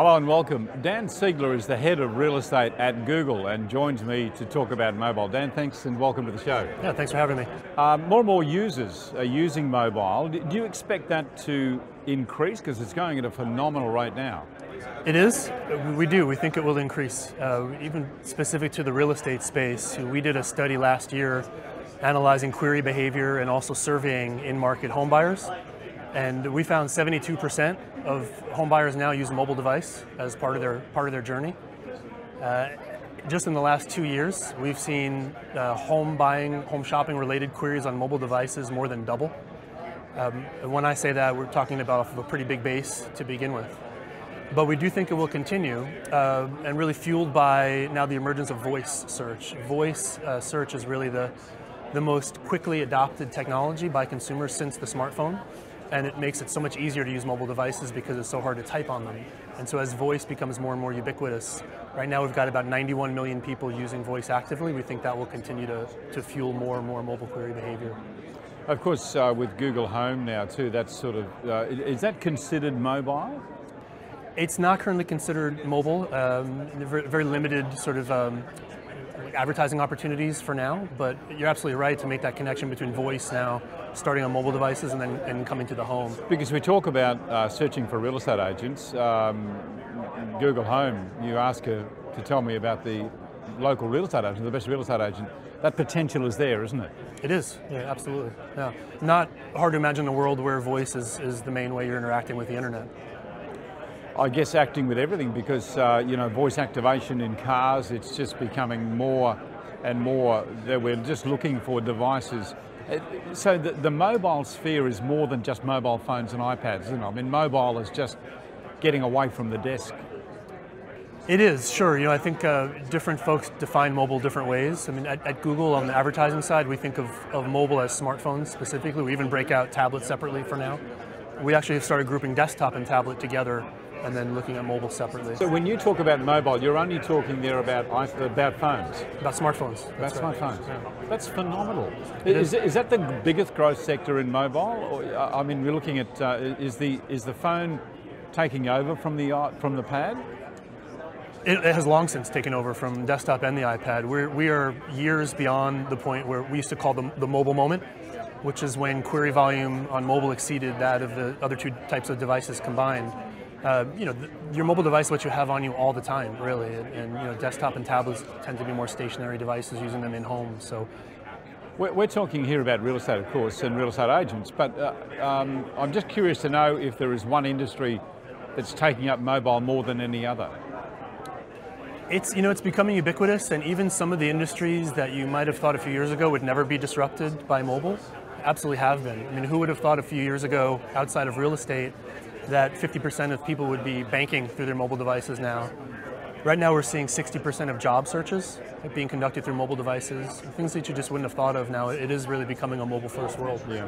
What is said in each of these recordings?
Hello and welcome. Dan Siegler is the head of real estate at Google and joins me to talk about mobile. Dan, thanks and welcome to the show. Yeah, thanks for having me. More and more users are using mobile. Do you expect that to increase? Because it's going at a phenomenal rate now. It is. We do. We think it will increase. Even specific to the real estate space, we did a study last year analyzing query behavior and also surveying in-market home buyers. And we found 72% of home buyers now use a mobile device as part of their journey. Just in the last 2 years, we've seen home buying, home shopping related queries on mobile devices more than double. When I say that, we're talking about off of a pretty big base to begin with. But we do think it will continue, and really fueled by now the emergence of voice search. Voice search is really the most quickly adopted technology by consumers since the smartphone. And it makes it so much easier to use mobile devices because it's so hard to type on them. And so as voice becomes more and more ubiquitous, right now we've got about 91 million people using voice actively. We think that will continue to fuel more and more mobile query behavior. Of course, with Google Home now too, that's sort of, is that considered mobile? It's not currently considered mobile. Very limited sort of advertising opportunities for now, but you're absolutely right to make that connection between voice now, starting on mobile devices and then coming to the home. Because we talk about searching for real estate agents, Google Home, you ask her to tell me about the local real estate agent, the best real estate agent. That potential is there, isn't it? It is, yeah, absolutely. Yeah. Not hard to imagine a world where voice is the main way you're interacting with the internet. I guess acting with everything because, you know, voice activation in cars, it's just becoming more and more that we're just looking for devices. So the mobile sphere is more than just mobile phones and iPads, isn't it? I mean, mobile is just getting away from the desk. It is, sure. You know, I think different folks define mobile different ways. I mean, at Google, on the advertising side, we think of mobile as smartphones specifically. We even break out tablets separately for now. We actually have started grouping desktop and tablet together and then looking at mobile separately. So when you talk about mobile, you're only talking there about phones? About smartphones. About smartphones. Yeah. That's phenomenal. Is that the biggest growth sector in mobile? Or, I mean, we're looking at, is the phone taking over from the pad? It has long since taken over from desktop and the iPad. We are years beyond the point where we used to call the mobile moment, which is when query volume on mobile exceeded that of the other two types of devices combined. You know, your mobile device is what you have on you all the time, really, and you know, desktop and tablets tend to be more stationary devices, using them in home. So, we're talking here about real estate, of course, and real estate agents. But I'm just curious to know if there is one industry that's taking up mobile more than any other. It's becoming ubiquitous, and even some of the industries that you might have thought a few years ago would never be disrupted by mobile, absolutely have been. I mean, who would have thought a few years ago, outside of real estate, that 50% of people would be banking through their mobile devices now. Right now we're seeing 60% of job searches being conducted through mobile devices, things that you just wouldn't have thought of now. It is really becoming a mobile first world. Yeah.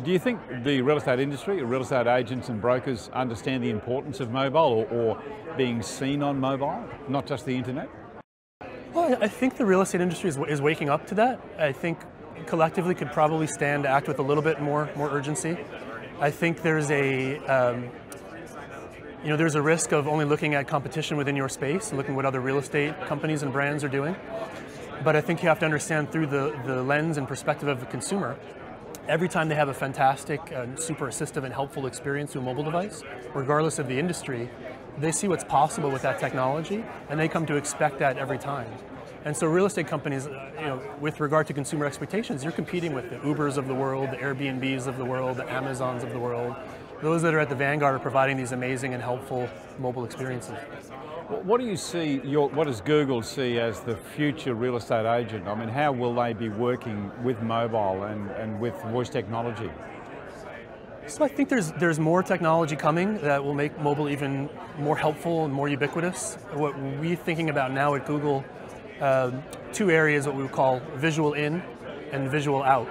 Do you think the real estate industry, real estate agents and brokers understand the importance of mobile or being seen on mobile, not just the internet? Well, I think the real estate industry is waking up to that. I think collectively could probably stand to act with a little bit more urgency. I think there's a risk of only looking at competition within your space and looking at what other real estate companies and brands are doing. But I think you have to understand through the lens and perspective of the consumer. Every time they have a fantastic, super assistive and helpful experience through a mobile device, regardless of the industry, they see what's possible with that technology and they come to expect that every time. And so real estate companies, with regard to consumer expectations, you're competing with the Ubers of the world, the Airbnbs of the world, the Amazons of the world. Those that are at the vanguard are providing these amazing and helpful mobile experiences. What do you see, what does Google see as the future real estate agent? I mean, how will they be working with mobile and with voice technology? So I think there's more technology coming that will make mobile even more helpful and more ubiquitous. What we're thinking about now at Google, two areas, what we would call visual in and visual out.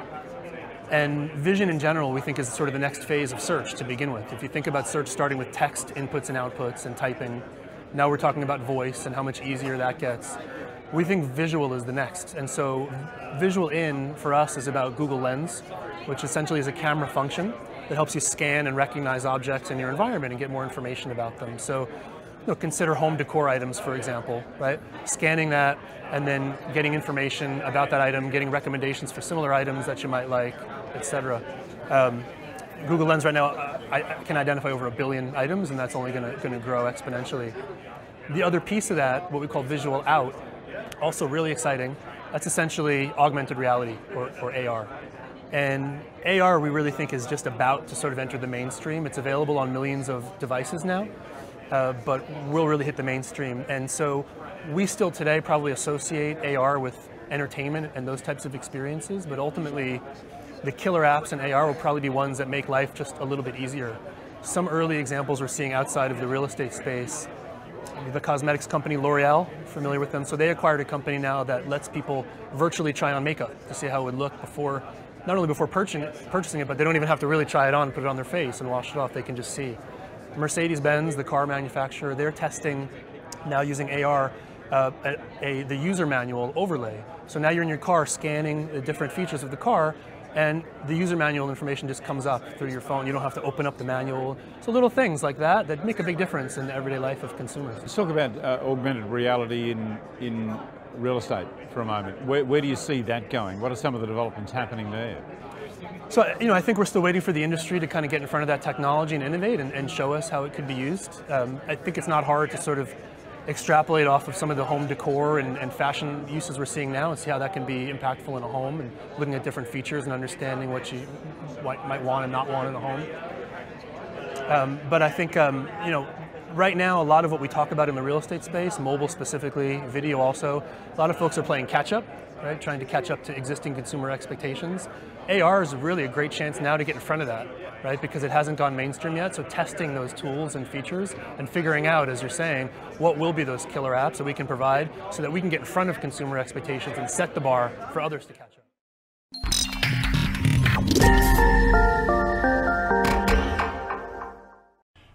And vision in general, we think, is sort of the next phase of search to begin with. If you think about search starting with text inputs and outputs and typing, now we're talking about voice and how much easier that gets. We think visual is the next. And so visual in for us is about Google Lens, which essentially is a camera function that helps you scan and recognize objects in your environment and get more information about them. So, consider home decor items, for example, right? Scanning that and then getting information about that item, getting recommendations for similar items that you might like, etc. Google Lens right now I can identify over 1 billion items, and that's only going to grow exponentially. The other piece of that, what we call visual out, also really exciting. That's essentially augmented reality, or AR. And AR, we really think, is just about to sort of enter the mainstream. It's available on millions of devices now, but will really hit the mainstream. And so we still today probably associate AR with entertainment and those types of experiences, but ultimately the killer apps in AR will probably be ones that make life just a little bit easier. Some early examples we're seeing outside of the real estate space, the cosmetics company L'Oreal, familiar with them? So they acquired a company now that lets people virtually try on makeup to see how it would look before, not only before purchasing it, but they don't even have to really try it on and put it on their face and wash it off. They can just see. Mercedes-Benz, the car manufacturer, they're testing now using AR the user manual overlay. So now you're in your car scanning the different features of the car, and the user manual information just comes up through your phone. You don't have to open up the manual. So little things like that make a big difference in the everyday life of consumers. Let's talk about augmented reality in real estate for a moment. Where do you see that going? What are some of the developments happening there? So, I think we're still waiting for the industry to kind of get in front of that technology and innovate and show us how it could be used. I think it's not hard to sort of extrapolate off of some of the home decor and fashion uses we're seeing now and see how that can be impactful in a home, and looking at different features and understanding what you might want and not want in a home. But I think, right now, a lot of what we talk about in the real estate space, mobile specifically, video also, a lot of folks are playing catch up, right? Trying to catch up to existing consumer expectations. AR is really a great chance now to get in front of that, right? Because it hasn't gone mainstream yet. So testing those tools and features and figuring out, as you're saying, what will be those killer apps that we can provide so that we can get in front of consumer expectations and set the bar for others to catch up.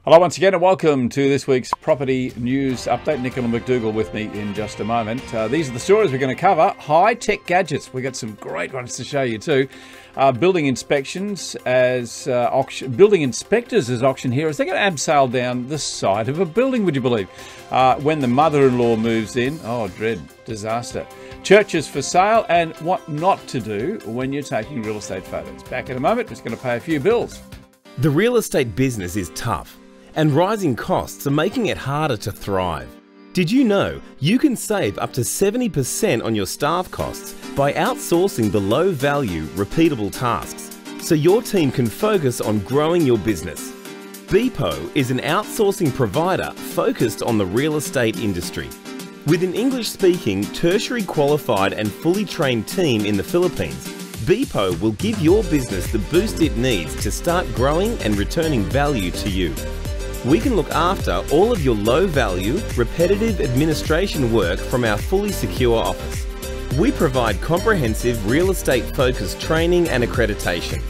Hello once again, and welcome to this week's Property News Update. Nicola and McDougall with me in just a moment. These are the stories we're going to cover. High-tech gadgets. We've got some great ones to show you too. Building inspections as building inspectors as auction heroes. They're going to abseil down the side of a building, would you believe? When the mother-in-law moves in, oh, dread, disaster. Churches for sale, and what not to do when you're taking real estate photos. Back in a moment, just going to pay a few bills. The real estate business is tough, and rising costs are making it harder to thrive. Did you know you can save up to 70% on your staff costs by outsourcing the low-value, repeatable tasks, so your team can focus on growing your business? Beepo is an outsourcing provider focused on the real estate industry. With an English-speaking, tertiary qualified and fully trained team in the Philippines, Beepo will give your business the boost it needs to start growing and returning value to you. We can look after all of your low-value, repetitive administration work from our fully secure office. We provide comprehensive real estate-focused training and accreditation.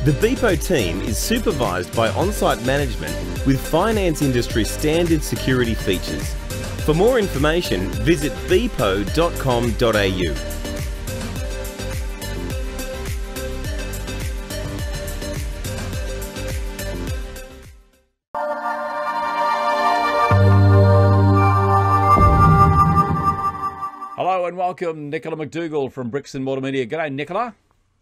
The Beepo team is supervised by on-site management with finance industry standard security features. For more information, visit beepo.com.au. Hello and welcome, Nicola McDougall from Bricks and Mortar Media. G'day, Nicola.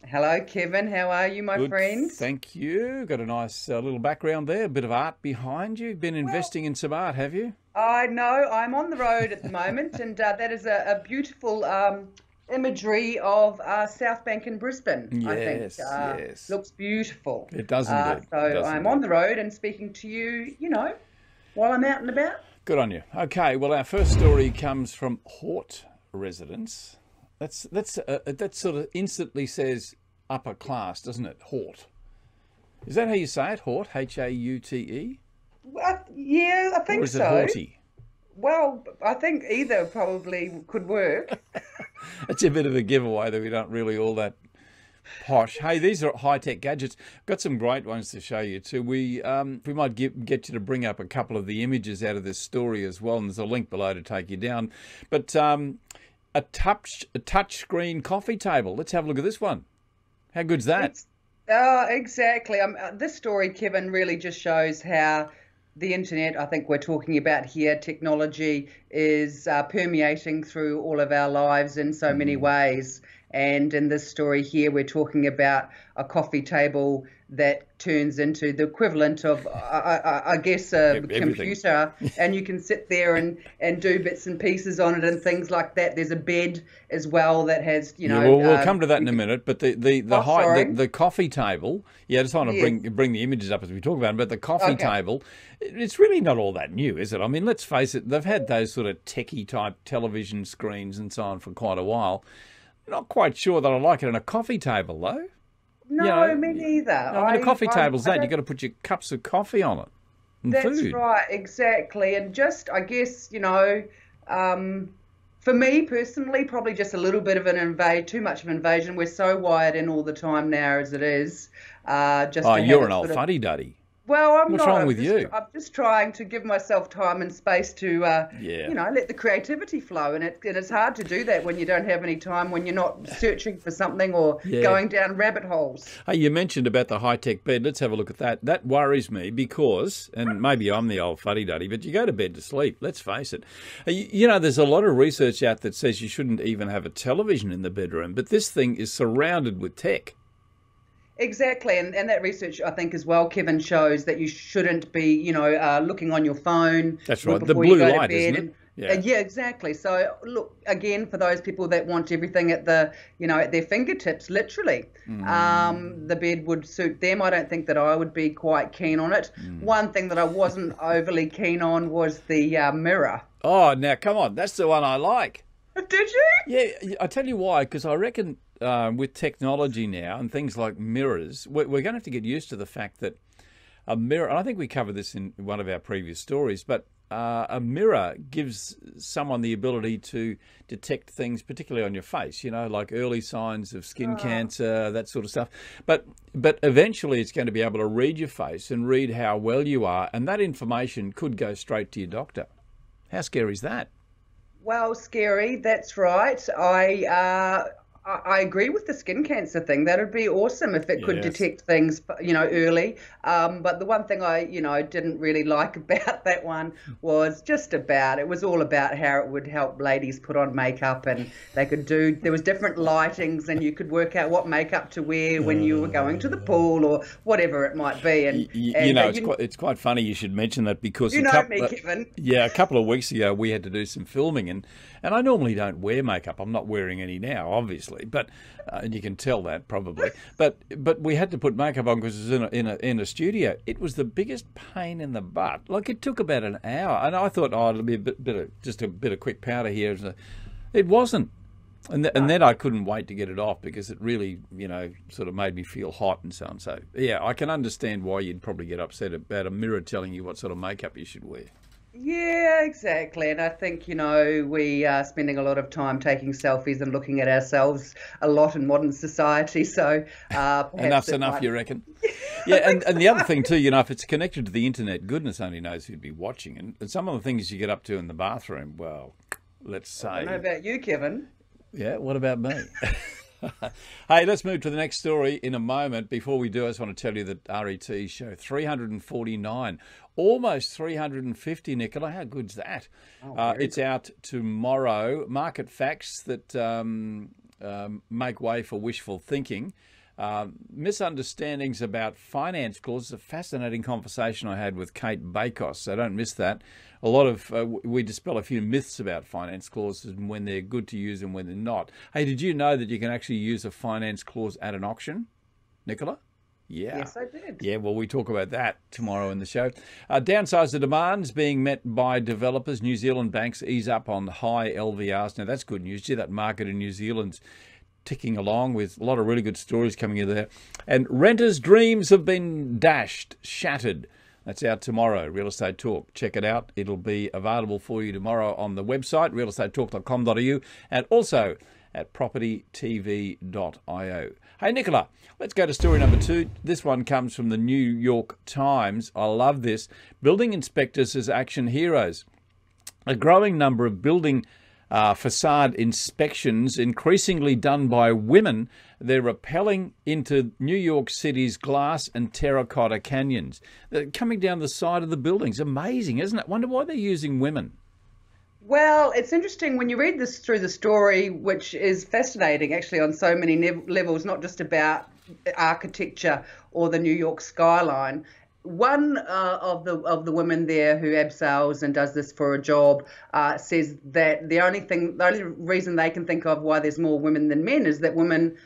Hello, Kevin. How are you, my friend? Thank you. Got a nice little background there, a bit of art behind you. Been investing in some art, have you? I know. I'm on the road at the moment, and that is a beautiful imagery of South Bank in Brisbane, Yes, I think. yes. Looks beautiful. It does indeed. I'm on the road and speaking to you, while I'm out and about. Good on you. Okay, well, our first story comes from Hort residents. That sort of instantly says upper class, doesn't it? Hort. Is that how you say it? Hort, H-A-U-T-E? Yeah, I think so. Or is it Horty? Well, I think either probably could work. It's a bit of a giveaway that we don't really all that posh. Hey, these are high-tech gadgets. Got some great ones to show you too. We might get you to bring up a couple of the images out of this story as well, and there's a link below to take you down. But a touch screen coffee table. Let's have a look at this one. How good's that? Exactly. This story, Kevin, really just shows how the internet, I think we're talking about here, technology is permeating through all of our lives in so many ways. And in this story here, we're talking about a coffee table that turns into the equivalent of, I guess, a computer, and you can sit there and do bits and pieces on it and things like that. There's a bed as well that has, you know. Yeah, we'll come to that in a minute. But the coffee table. Yeah, I just want to bring the images up as we talk about it. But the coffee table, it's really not all that new, is it? I mean, let's face it. They've had those sort of techie type television screens and so on for quite a while. Not quite sure that I like it on a coffee table, though. No, you know, me neither. No, a coffee table's that. You've got to put your cups of coffee on it and that's food. Right, exactly. And just, I guess, you know, for me personally, probably just a little bit of too much of an invasion. We're so wired in all the time now as it is. You're an old fuddy-duddy. Well, I'm What's not. wrong with you? I'm just trying to give myself time and space to, you know, let the creativity flow. And it's hard to do that when you don't have any time, when you're not searching for something or going down rabbit holes. Hey, you mentioned about the high-tech bed. Let's have a look at that. That worries me because, and maybe I'm the old fuddy-duddy, but you go to bed to sleep, let's face it. You know, there's a lot of research out that says you shouldn't even have a television in the bedroom, but this thing is surrounded with tech. Exactly, and that research, I think, as well, Kevin, shows that you shouldn't be, you know, looking on your phone. That's right, the blue light, isn't it? Yeah, exactly. So, look, again, for those people that want everything at the, you know, at their fingertips, literally, the bed would suit them. I don't think that I would be quite keen on it. One thing that I wasn't overly keen on was the mirror. Oh, now, come on, that's the one I like. Did you? Yeah, I tell you why, because I reckon with technology now and things like mirrors, we're going to have to get used to the fact that a mirror, and I think we covered this in one of our previous stories, but a mirror gives someone the ability to detect things, particularly on your face, you know, like early signs of skin cancer, that sort of stuff. But eventually it's going to be able to read your face and read how well you are, and that information could go straight to your doctor. How scary is that? Well, scary, that's right. I agree with the skin cancer thing. That would be awesome if it could detect things, you know, early. But the one thing I didn't really like about that one was it was all about how it would help ladies put on makeup, and there was different lightings, and you could work out what makeup to wear when you were going to the pool or whatever it might be. And it's quite funny you should mention that, because Kevin. Yeah, a couple of weeks ago we had to do some filming, and I normally don't wear makeup. I'm not wearing any now, obviously. But and you can tell that probably. But we had to put makeup on because it was in a studio. It was the biggest pain in the butt. Like, it took about an hour, and I thought, it'll be just a bit of quick powder here. It wasn't, and then I couldn't wait to get it off because it really, you know, sort of made me feel hot and so on. So yeah, I can understand why you'd probably get upset about a mirror telling you what sort of makeup you should wear. Yeah, exactly. And I think, you know, we are spending a lot of time taking selfies and looking at ourselves a lot in modern society. So enough's enough, you reckon? Yeah, and the other thing too, you know, if it's connected to the internet, goodness only knows who'd be watching. And some of the things you get up to in the bathroom, well, let's say. I don't know about you, Kevin. Yeah, what about me? Hey, let's move to the next story in a moment. Before we do, I just want to tell you that RET show 349, almost 350, Nicola. How good's that? It's out tomorrow. Market facts that make way for wishful thinking. Misunderstandings about finance clauses. A fascinating conversation I had with Kate Bakos, so don't miss that. A lot of we dispel a few myths about finance clauses and when they're good to use and when they're not. Hey, did you know that you can actually use a finance clause at an auction, Nicola? Yeah. Yes, I did. Yeah, well, we talk about that tomorrow in the show. Downsizer demands being met by developers. New Zealand banks ease up on high LVRs. Now, that's good news. Gee, that market in New Zealand's ticking along with a lot of really good stories coming in there. And renters' dreams have been shattered. That's out tomorrow, Real Estate Talk. Check it out. It'll be available for you tomorrow on the website, realestatetalk.com.au, and also at propertytv.io. Hey, Nicola, let's go to story number 2. This one comes from the New York Times. I love this. Building inspectors as action heroes. A growing number of building facade inspections increasingly done by women. They're rappelling into New York City's glass and terracotta canyons. They're coming down the side of the buildings. Amazing, isn't it? Wonder why they're using women. Well, it's interesting when you read this through the story, which is fascinating actually on so many levels, not just about architecture or the New York skyline. One of the women there who abseils and does this for a job says that the only reason they can think of why there's more women than men is that women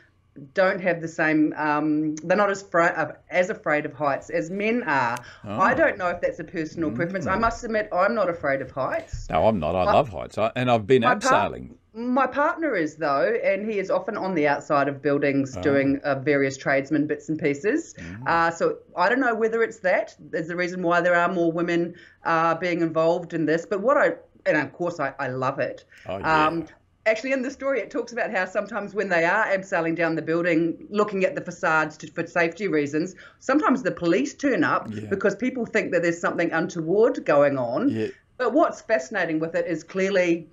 don't have the same, they're not as afraid of heights as men are. Oh. I don't know if that's a personal preference. I must admit, I'm not afraid of heights. No, I'm not. I love heights. And I've been abseiling. My partner is, though, and he is often on the outside of buildings doing various tradesman bits and pieces. So I don't know whether it's that. There's the reason why there are more women being involved in this. But and of course I love it. Oh, yeah. Actually, in the story, it talks about how sometimes when they are abseiling down the building, looking at the facades for safety reasons, sometimes the police turn up because people think that there's something untoward going on. Yeah. But what's fascinating with it is clearly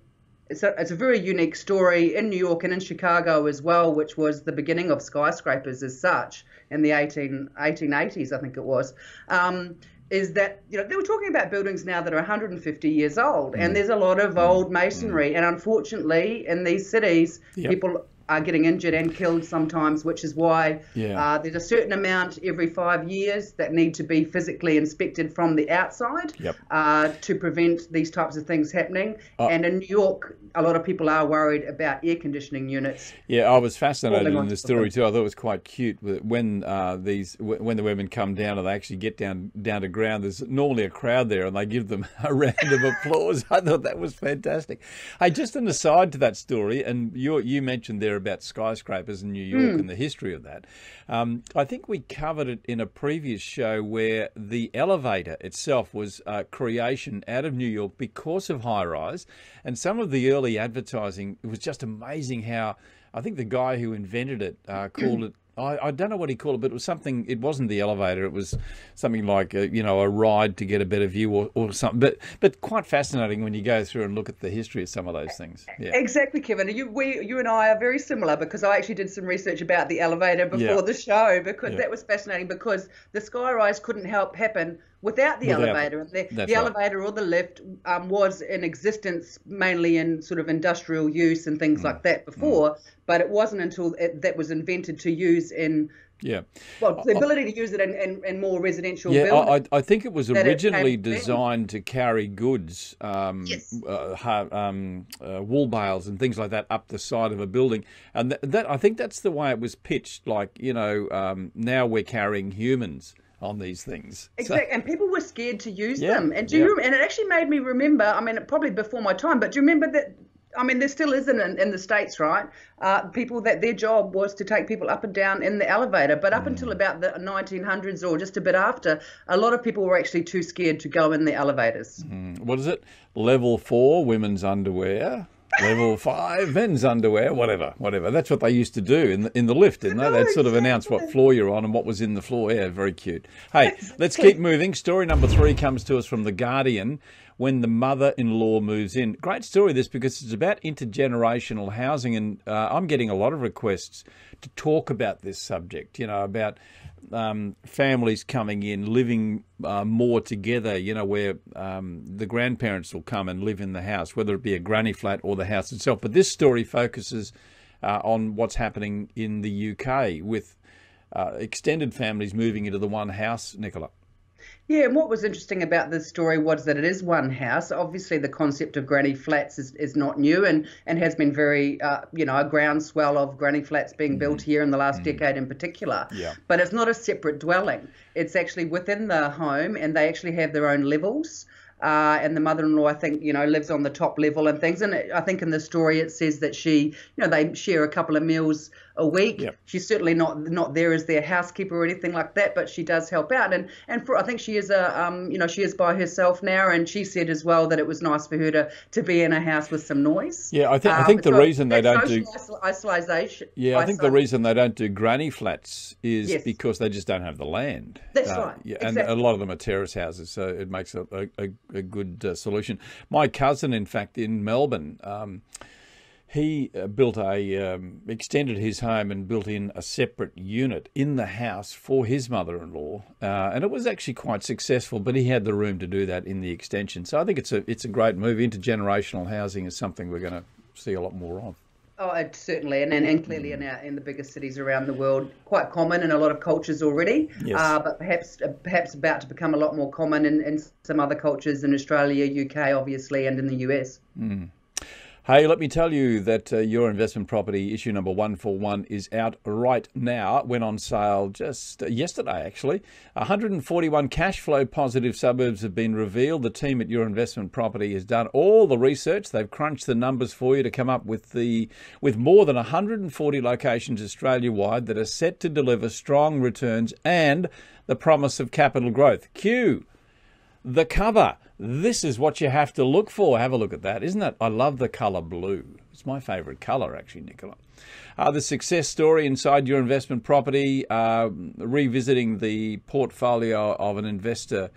it's a very unique story in New York and in Chicago as well, which was the beginning of skyscrapers as such in the 1880s, I think it was. Is that, they were talking about buildings now that are 150 years old, and there's a lot of old masonry, and unfortunately in these cities, people are getting injured and killed sometimes, which is why there's a certain amount every 5 years that need to be physically inspected from the outside to prevent these types of things happening. And in New York, a lot of people are worried about air conditioning units. Yeah, I was fascinated in the story too. I thought it was quite cute when when the women come down and they actually get down to ground. There's normally a crowd there, and they give them a round of applause. I thought that was fantastic. Hey, just an aside to that story, and you mentioned there about skyscrapers in New York and the history of that. I think we covered it in a previous show where the elevator itself was a creation out of New York because of high-rise, and some of the early advertising, it was just amazing how, I think the guy who invented it called it, I don't know what he called it, but it was something, it wasn't the elevator, it was something like, a ride to get a better view or something. But quite fascinating when you go through and look at the history of some of those things. Yeah. Exactly, Kevin. You and I are very similar, because I actually did some research about the elevator before the show, because that was fascinating, because the skyrise couldn't happen without the elevator. The elevator or the lift was in existence mainly in sort of industrial use and things like that before, but it wasn't until that was invented to use in the ability to use it in more residential buildings. I think it was originally designed to carry goods, wool bales and things like that up the side of a building, and that I think that's the way it was pitched. Like now we're carrying humans on these things. Exactly, and people were scared to use them. And and it actually made me remember, I mean, probably before my time, but do you remember that, I mean, there still isn't in the States, right? People that their job was to take people up and down in the elevator, but up until about the 1900s or just a bit after, a lot of people were actually too scared to go in the elevators. What is it? Level 4, women's underwear. Level 5, men's underwear, whatever. That's what they used to do in the lift, didn't they? They'd sort of announce what floor you're on and what was in the floor. Yeah, very cute. Hey, let's keep moving. Story number 3 comes to us from The Guardian. When the mother-in-law moves in. Great story, this, because it's about intergenerational housing, and I'm getting a lot of requests to talk about this subject, about families coming in, living more together, where the grandparents will come and live in the house, whether it be a granny flat or the house itself. But this story focuses on what's happening in the UK with extended families moving into the one house, Nicola. Yeah, and what was interesting about this story was that it is one house. Obviously, the concept of granny flats is not new and has been very, a groundswell of granny flats being built here in the last decade in particular. Yeah. But it's not a separate dwelling. It's actually within the home, and they actually have their own levels. And the mother-in-law, I think, lives on the top level and things. And I think in the story it says that she, they share a couple of meals a week. Yep. She's certainly not there as their housekeeper or anything like that, but she does help out. And I think she is she is by herself now, and she said as well that it was nice for her to be in a house with some noise. Yeah, I think the reason they don't do isolation. Yeah, I think the reason they don't do granny flats is because they just don't have the land. That's right. Yeah, exactly. And a lot of them are terrace houses, so it makes a good solution. My cousin, in fact, in Melbourne, he extended his home and built in a separate unit in the house for his mother-in-law, and it was actually quite successful. But he had the room to do that in the extension, so I think it's a great move. Intergenerational housing is something we're going to see a lot more of. Oh, certainly, and clearly in the biggest cities around the world, quite common in a lot of cultures already. Yes. But perhaps about to become a lot more common in some other cultures in Australia, UK, obviously, and in the US. Hey, let me tell you that Your Investment Property issue number 141 is out right now. It went on sale just yesterday, actually. 141 cash flow positive suburbs have been revealed. The team at Your Investment Property has done all the research. They've crunched the numbers for you to come up with more than 140 locations Australia-wide that are set to deliver strong returns and the promise of capital growth. Cue the cover. This is what you have to look for. Have a look at that. Isn't it? I love the colour blue. It's my favourite colour, actually, Nicola. The success story inside Your Investment Property, revisiting the portfolio of an investor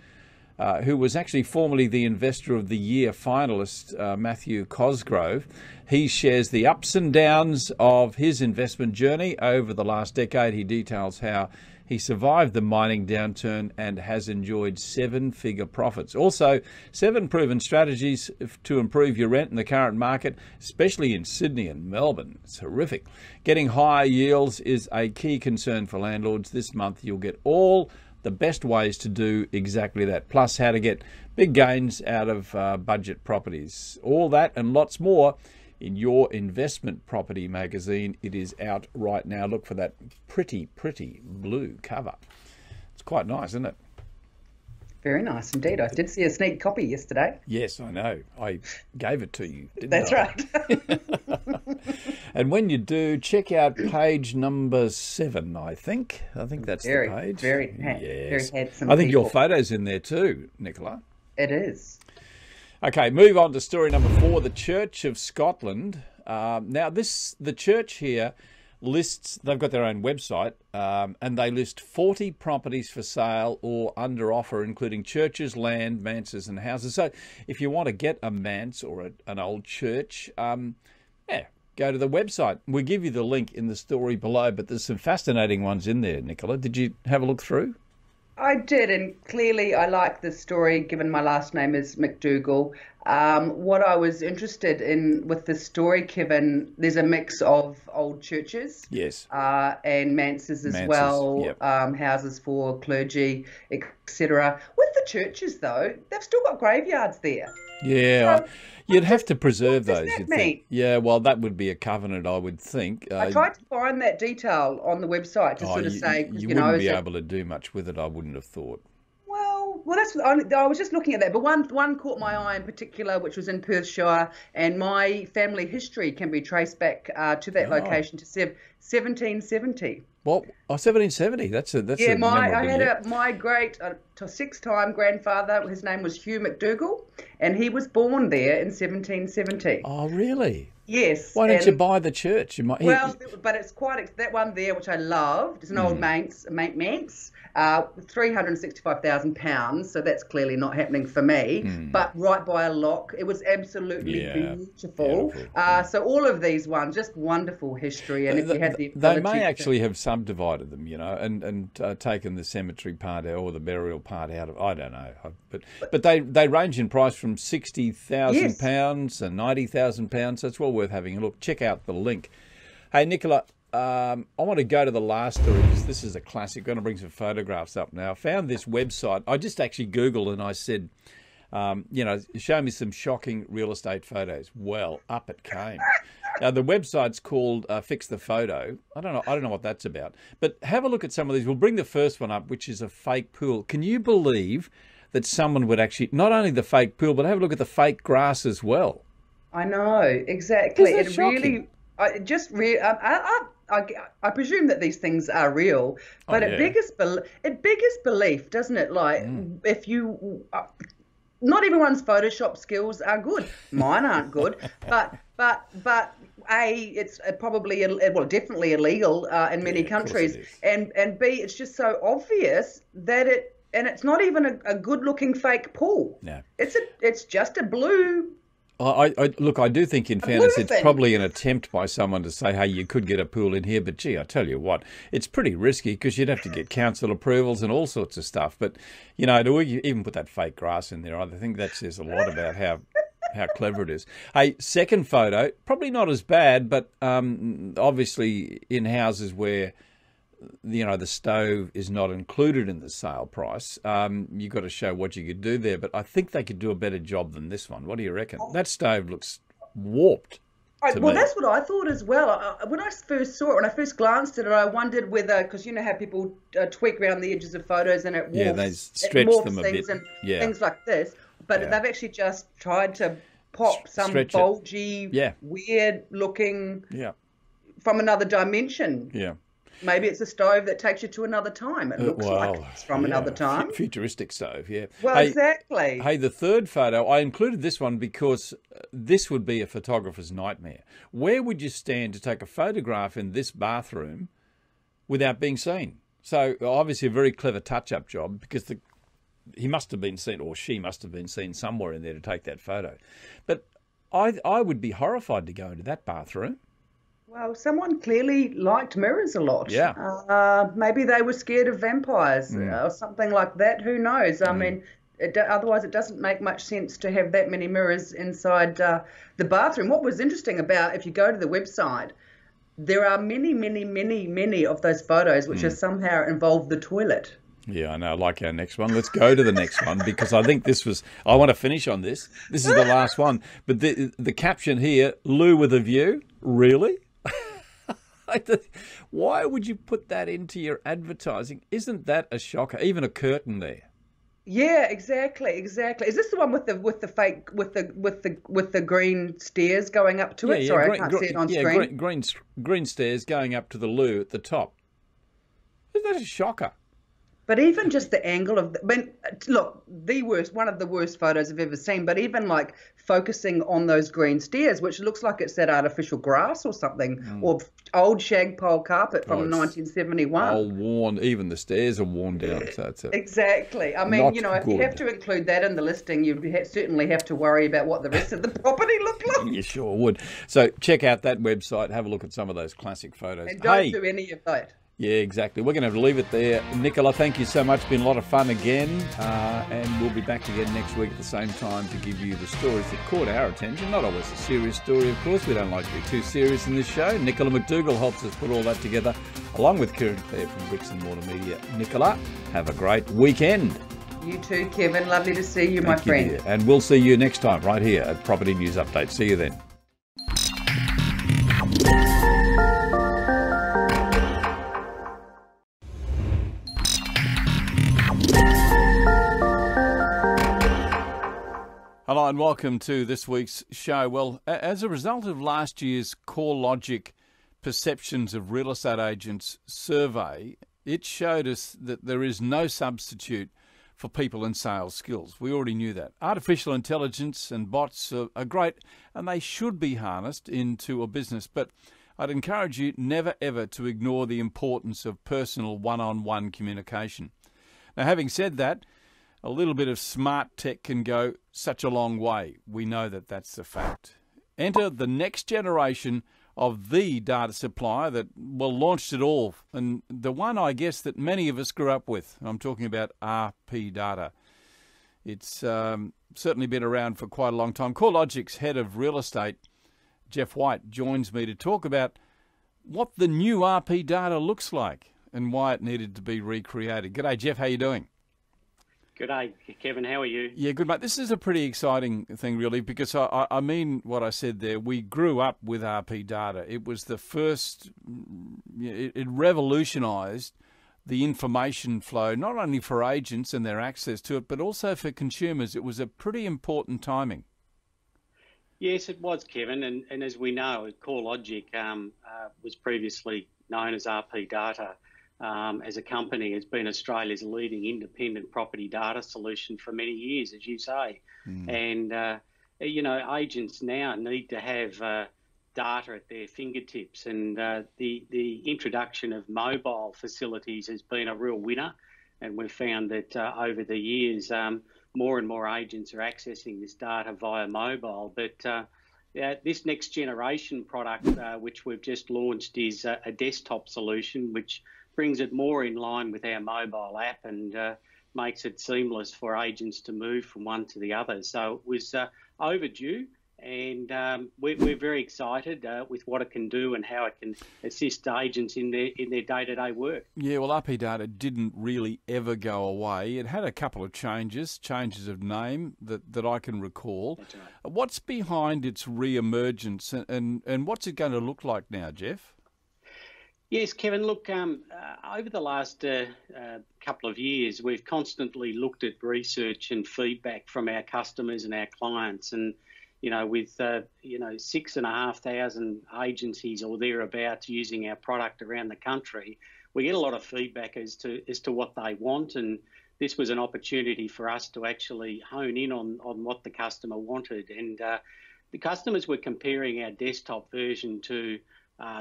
who was actually formerly the Investor of the Year finalist, Matthew Cosgrove. He shares the ups and downs of his investment journey over the last decade. He details how he survived the mining downturn and has enjoyed 7-figure profits. Also, 7 proven strategies to improve your rent in the current market, especially in Sydney and Melbourne. It's horrific. Getting higher yields is a key concern for landlords. This month, you'll get all the best ways to do exactly that, plus how to get big gains out of budget properties. All that and lots more in Your Investment Property magazine. It is out right now. Look for that pretty, pretty blue cover. It's quite nice, isn't it? Very nice indeed. I did see a sneak copy yesterday. Yes, I know. I gave it to you, didn't That's I? right. And when you do, check out page number 7, I think. I think that's the page. Very handsome. I think your photo's in there too, Nicola. It is. Okay, move on to story number 4, the Church of Scotland. Now, the church here lists, they've got their own website, and they list 40 properties for sale or under offer, including churches, land, manses and houses. So if you want to get a manse or an old church, go to the website. We'll give you the link in the story below, but there's some fascinating ones in there, Nicola. Did you have a look through? I did, and clearly I like this story, given my last name is McDougall. What I was interested in with this story, Kevin, there's a mix of old churches, yes, and manses as well, yep. Houses for clergy, etc. With the churches, though, they've still got graveyards there. Yeah, so, you'd have to preserve those. You'd think. Yeah, well, that would be a covenant, I would think. I tried to find that detail on the website to sort of say, you wouldn't be able to do much with it, I wouldn't have thought. Well, I was just looking at that, but one caught my eye in particular, which was in Perthshire, and my family history can be traced back to that location to 1770. Well, 1770. That's yeah. I had my great 6-time grandfather. His name was Hugh McDougall, and he was born there in 1770. Oh, really? Yes. Why don't you buy the church? You might. But it's quite that one there, which I loved. It's an old manse, £365,000. So that's clearly not happening for me. But right by a lock, it was absolutely beautiful. So all of these ones, just wonderful history. And if you had the ability, they may actually have subdivided them, and taken the cemetery part out or the burial part out of. I don't know, but they range in price from £60,000 and £90,000. So it's well worth having a look. Check out the link. Hey, Nicola, I want to go to the last story because this is a classic. I'm going to bring some photographs up now. I found this website. I just actually Googled and I said, show me some shocking real estate photos. Well, up it came. Now, the website's called Fix the Photo. I don't know what that's about. But have a look at some of these. We'll bring the first one up, which is a fake pool. Can you believe that someone would actually, not only the fake pool, but have a look at the fake grass as well? I know, exactly. Isn't it shocking? I just I presume that these things are real, Oh, but yeah. it beggars belief, doesn't it? Like if you, not everyone's Photoshop skills are good. Mine aren't good, but it's probably well, definitely illegal in many Yeah, of course it countries, is. and B, it's just so obvious that it's not even a good looking fake pool. No. It's just a blue. Look, I do think, in fairness, it's thing. probably an attempt by someone to say, hey, you could get a pool in here, but gee, I tell you what, it's pretty risky because you'd have to get council approvals and all sorts of stuff. But, you know, to even put that fake grass in there, I think that says a lot about how clever it is. Hey, second photo, probably not as bad, but obviously in houses where, you know, the stove is not included in the sale price, you've got to show what you could do there. But I think they could do a better job than this one. What do you reckon? That stove looks warped. Well, that's what I thought as well. When I first saw it, when I first glanced at it, I wondered whether, because you know how people tweak around the edges of photos and it morphs, Yeah, they stretch them a bit. And Yeah. things like this. But they've actually just tried to pop some Stretch it. bulgy, Yeah. weird looking Yeah. from another dimension. Yeah. Maybe it's a stove that takes you to another time. It looks like it's from another time. Futuristic stove, yeah. Well, exactly. Hey, the third photo, I included this one because this would be a photographer's nightmare. Where would you stand to take a photograph in this bathroom without being seen? So obviously a very clever touch-up job, because he must have been seen, or she must have been seen somewhere in there to take that photo. But I would be horrified to go into that bathroom. Well, someone clearly liked mirrors a lot. Yeah. Maybe they were scared of vampires or something like that. Who knows? I mean, otherwise it doesn't make much sense to have that many mirrors inside the bathroom. What was interesting about, if you go to the website, there are many, many, many, many of those photos which are somehow involve the toilet. Yeah, I know. I like our next one. Let's go to the next one, because I think I want to finish on this. This is the last one. But the caption here, Lou with a view, really? Why would you put that into your advertising? Isn't that a shocker? Even a curtain there. Yeah, exactly. Is this the one with the fake with the green stairs going up to it? Sorry, I can't see it on screen. Green stairs going up to the loo at the top. Isn't that a shocker? But even just the angle of look, one of the worst photos I've ever seen. But even like focusing on those green stairs, which looks like it's that artificial grass or something, or old shagpole carpet from 1971. All worn, even the stairs are worn down. So it's exactly. I mean, if you have to include that in the listing, you certainly have to worry about what the rest of the property looked like. You sure would. So check out that website, have a look at some of those classic photos. And don't do any of that. Yeah, exactly. We're going to have to leave it there. Nicola, thank you so much. It's been a lot of fun again. And we'll be back again next week at the same time to give you the stories that caught our attention. Not always a serious story, of course. We don't like to be too serious in this show. Nicola McDougall helps us put all that together, along with Kieran Clare from Bricks and Mortar Media. Nicola, have a great weekend. You too, Kevin. Lovely to see you, my friend. Dear. And we'll see you next time right here at Property News Update. See you then. Hello and welcome to this week's show. Well, as a result of last year's CoreLogic Perceptions of Real Estate Agents survey, it showed us that there is no substitute for people and sales skills. We already knew that. Artificial intelligence and bots are great, and they should be harnessed into a business, but I'd encourage you never ever to ignore the importance of personal one-on-one communication. Now, having said that, a little bit of smart tech can go such a long way. We know that that's the fact. Enter the next generation of the data supplier that, well, launched it all, and the one, I guess, that many of us grew up with. I'm talking about RP Data. It's certainly been around for quite a long time. CoreLogic's head of real estate, Jeff White, joins me to talk about what the new RP Data looks like and why it needed to be recreated. G'day, Jeff. How you doing? G'day, Kevin. How are you? Yeah, good, mate. This is a pretty exciting thing, really, because I mean what I said there. We grew up with RP Data. It was the first, it revolutionised the information flow, not only for agents and their access to it, but also for consumers. It was a pretty important timing. Yes, it was, Kevin, and as we know, CoreLogic was previously known as RP Data. As a company, has been Australia's leading independent property data solution for many years, as you say. And, agents now need to have data at their fingertips, and the introduction of mobile facilities has been a real winner. And we've found that over the years, more and more agents are accessing this data via mobile. But this next generation product, which we've just launched, is a desktop solution, which brings it more in line with our mobile app and makes it seamless for agents to move from one to the other. So it was overdue, and we're very excited with what it can do and how it can assist agents in their day-to-day work. Yeah, well, RP Data didn't really ever go away. It had a couple of changes of name that I can recall. That's right. What's behind its re-emergence, and what's it going to look like now, Jeff? Yes, Kevin, look, over the last couple of years, we've constantly looked at research and feedback from our customers and our clients. And, with, 6,500 agencies or thereabouts using our product around the country, we get a lot of feedback as to what they want. And this was an opportunity for us to actually hone in on what the customer wanted. And the customers were comparing our desktop version to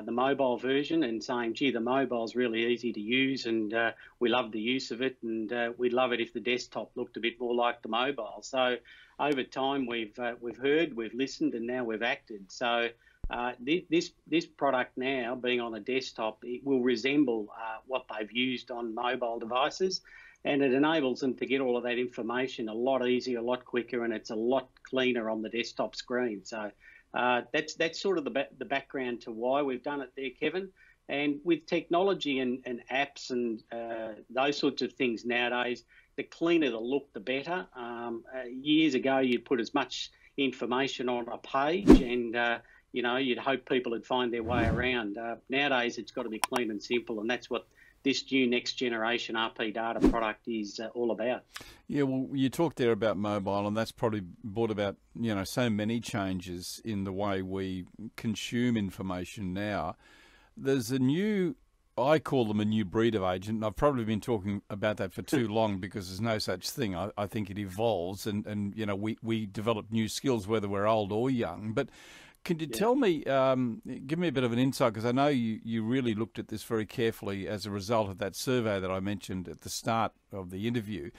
the mobile version and saying, gee, the mobile's really easy to use, and we love the use of it, and we'd love it if the desktop looked a bit more like the mobile. So over time, we've heard, we've listened, and now we've acted. So this product now, being on a desktop, it will resemble what they've used on mobile devices, and it enables them to get all of that information a lot easier, a lot quicker, and it's a lot cleaner on the desktop screen. So that's sort of the background to why we've done it there, Kevin. And with technology and apps and those sorts of things nowadays, the cleaner the look, the better. Years ago, you'd put as much information on a page and, you'd hope people would find their way around. Nowadays, it's got to be clean and simple, and that's what this new next generation RP Data product is all about. Yeah, well, you talked there about mobile, and that's probably brought about, so many changes in the way we consume information now. There's I call them a new breed of agent, and I've probably been talking about that for too long because there's no such thing. I think it evolves, and we develop new skills, whether we're old or young. But can you tell me, give me a bit of an insight, because I know you really looked at this very carefully as a result of that survey that I mentioned at the start of the interview.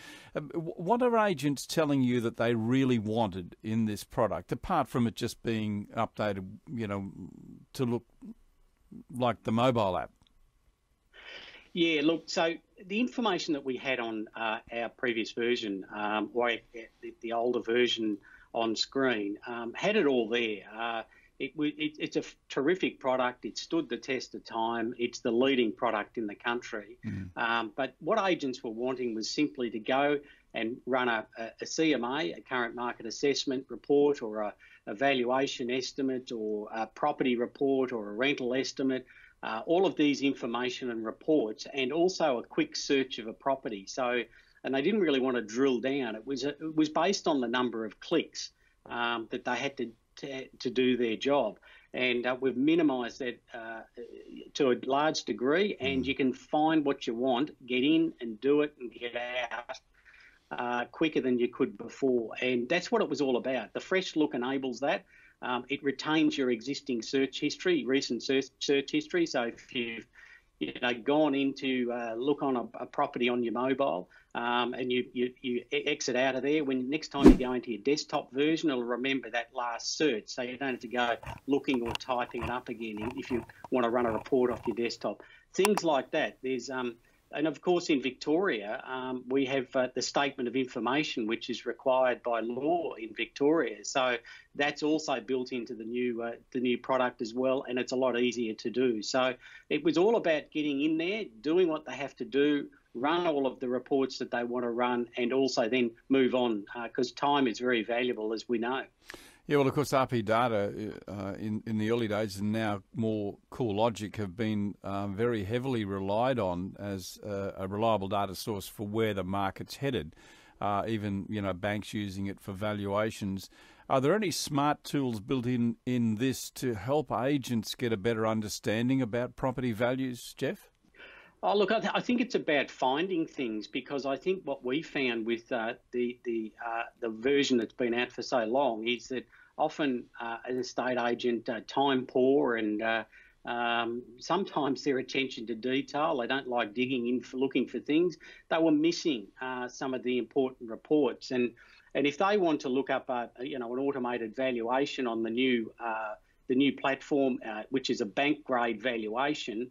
What are agents telling you that they really wanted in this product, apart from it just being updated, to look like the mobile app? Yeah, look, so the information that we had on our previous version, or the older version on screen, had it all there. It's a terrific product. It stood the test of time. It's the leading product in the country. But what agents were wanting was simply to go and run a CMA, a current market assessment report, or a valuation estimate, or a property report, or a rental estimate. All of these information and reports, and also a quick search of a property. And they didn't really want to drill down. It was based on the number of clicks that they had to do their job, and we've minimised that to a large degree. And you can find what you want, get in and do it, and get out quicker than you could before. And that's what it was all about. The fresh look enables that. It retains your existing search history, recent search history. So if you've gone into look on a property on your mobile, and you exit out of there, when next time you go into your desktop version, it'll remember that last search, so you don't have to go looking or typing it up again if you want to run a report off your desktop. Things like that. There's and of course in Victoria, we have the statement of information, which is required by law in Victoria. So that's also built into the new product as well, and it's a lot easier to do. So it was all about getting in there, doing what they have to do, run all of the reports that they want to run, and also then move on, because time is very valuable, as we know. Yeah, well, of course, RP Data in the early days, and now more CoreLogic, have been very heavily relied on as a reliable data source for where the market's headed. even banks using it for valuations. Are there any smart tools built in this to help agents get a better understanding about property values, Jeff? Oh, look, I think it's about finding things, because I think what we found with the version that's been out for so long is that often an estate agent time poor, and sometimes their attention to detail, they don't like digging in for looking for things. They were missing some of the important reports, and if they want to look up an automated valuation on the new platform, which is a bank grade valuation,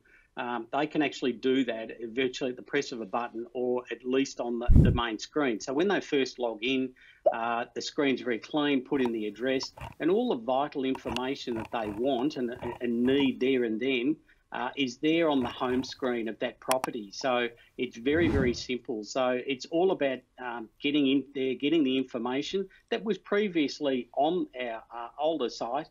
they can actually do that virtually at the press of a button, or at least on the main screen. So when they first log in, the screen's very clean, put in the address, and all the vital information that they want and need there and then is there on the home screen of that property. So it's very, very simple. So it's all about getting in there, getting the information that was previously on our older site,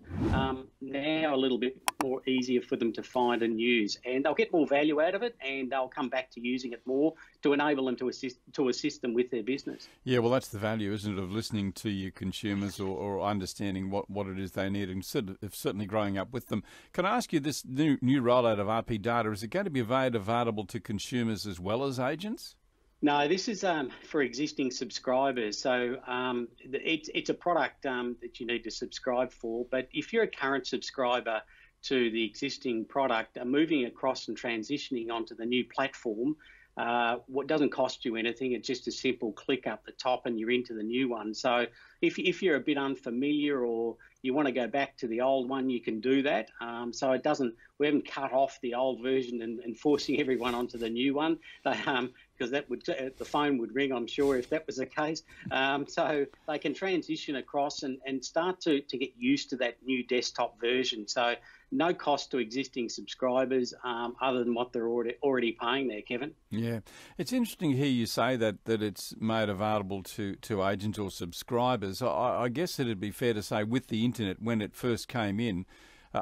now a little bit more easier for them to find and use. And they'll get more value out of it, and they'll come back to using it more to enable them to assist them with their business. Yeah, well, that's the value, isn't it, of listening to your consumers, or understanding what it is they need, and certainly growing up with them. Can I ask you, this new rollout of RP data, is it going to be made available to consumers as well as agents? No, this is for existing subscribers. So it's a product that you need to subscribe for. But if you're a current subscriber to the existing product, moving across and transitioning onto the new platform, what doesn't cost you anything. It's just a simple click up the top and you're into the new one. So if you're a bit unfamiliar, or you want to go back to the old one, you can do that. So we haven't cut off the old version and forcing everyone onto the new one, because the phone would ring, I'm sure, if that was the case. So they can transition across and start to get used to that new desktop version. So no cost to existing subscribers, other than what they're already paying there, Kevin. Yeah. It's interesting to hear you say that it's made available to agents or subscribers. I guess it'd be fair to say, with the internet, when it first came in,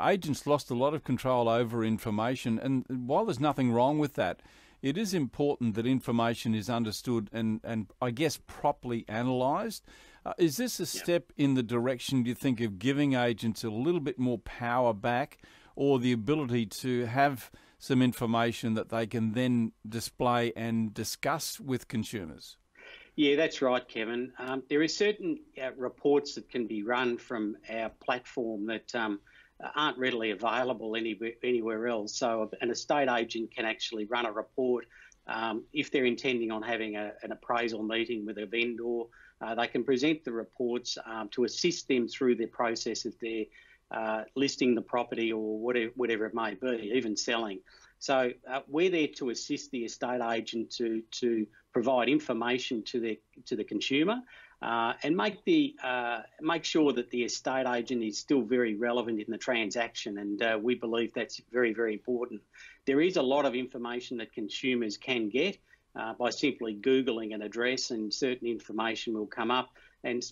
agents lost a lot of control over information. And while there's nothing wrong with that, it is important that information is understood and I guess properly analysed. Is this a step in the direction, do you think, of giving agents a little bit more power back, or the ability to have some information that they can then display and discuss with consumers? Yeah, that's right, Kevin. There are certain reports that can be run from our platform that aren't readily available anywhere else. So an estate agent can actually run a report if they're intending on having an appraisal meeting with a vendor. They can present the reports to assist them through the process if they're listing the property, or whatever it may be, even selling. So we're there to assist the estate agent to provide information to the consumer, and make sure that the estate agent is still very relevant in the transaction. And we believe that's very, very important. There is a lot of information that consumers can get by simply Googling an address, and certain information will come up. And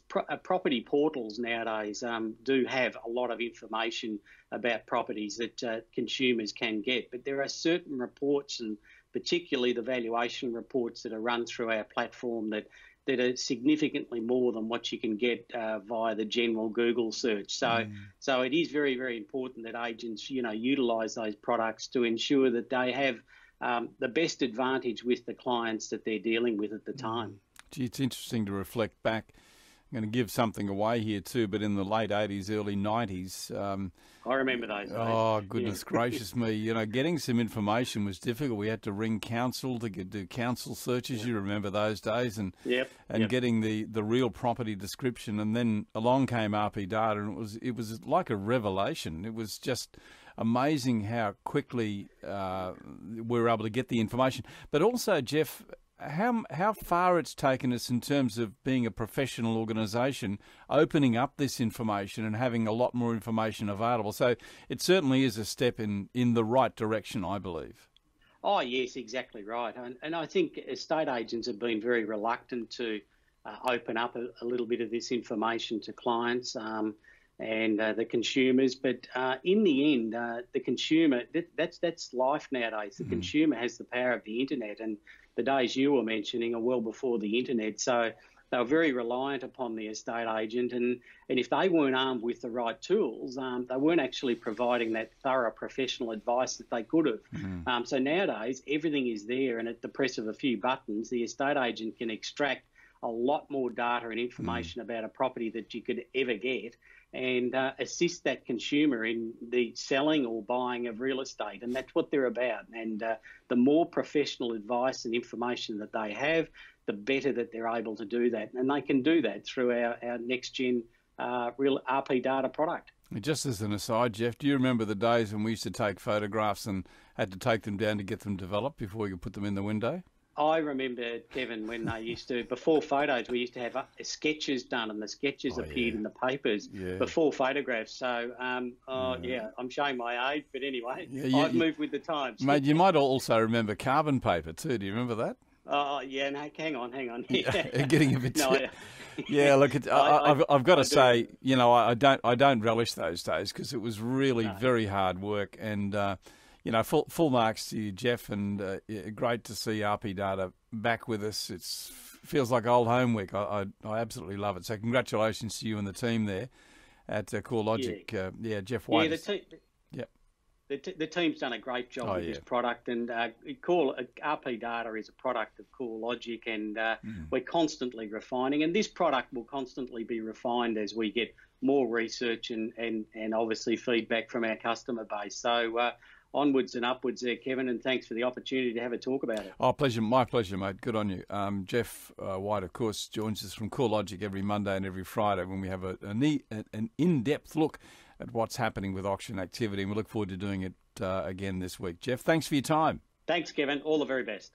property portals nowadays do have a lot of information about properties that consumers can get. But there are certain reports, and particularly the valuation reports that are run through our platform, that are significantly more than what you can get via the general Google search. So it is very, very important that agents, utilise those products to ensure that they have the best advantage with the clients that they're dealing with at the time. Gee, it's interesting to reflect back. I'm going to give something away here too, but in the late 80s, early 90s... I remember those days. Oh, goodness gracious me. Getting some information was difficult. We had to ring council to do council searches. You remember those days. And getting the real property description. And then along came RP data, and it was like a revelation. It was just amazing how quickly we were able to get the information. But also, Jeff, how far it's taken us in terms of being a professional organisation, opening up this information and having a lot more information available. So it certainly is a step in the right direction, I believe. Oh, yes, exactly right. And I think estate agents have been very reluctant to open up a little bit of this information to clients and the consumers. But in the end, the consumer, that's life nowadays. The consumer has the power of the internet, and the days you were mentioning are well before the internet. So they were very reliant upon the estate agent, and if they weren't armed with the right tools, they weren't actually providing that thorough professional advice that they could have. So nowadays, everything is there, and at the press of a few buttons, the estate agent can extract a lot more data and information about a property that you could ever get, and assist that consumer in the selling or buying of real estate. And that's what they're about. And the more professional advice and information that they have, the better that they're able to do that. And they can do that through our next-gen real RP data product. Just as an aside, Jeff, do you remember the days when we used to take photographs and had to take them down to get them developed before we could put them in the window? I remember, Kevin, when they used to, before photos, we used to have sketches done, and the sketches appeared in the papers before photographs. So, yeah, I'm showing my age, but anyway, I've moved with the times. Mate, you might also remember carbon paper too. Do you remember that? Oh, yeah, no, hang on. Yeah. Getting a bit... Yeah, look, I've got to say, you know, I don't relish those days, because it was really very hard work. And you know, full marks to you, Jeff, and great to see RP Data back with us. It feels like old home week. I absolutely love it. So congratulations to you and the team there at CoreLogic. Jeff White. The team's done a great job with this product, and RP Data is a product of CoreLogic, and we're constantly refining, and this product will constantly be refined as we get more research and obviously feedback from our customer base. So onwards and upwards there, Kevin, and thanks for the opportunity to have a talk about it. Oh, pleasure. My pleasure, mate. Good on you. Jeff White, of course, joins us from CoreLogic every Monday and every Friday when we have an in-depth look at what's happening with auction activity, and we look forward to doing it again this week. Jeff, thanks for your time. Thanks, Kevin. All the very best.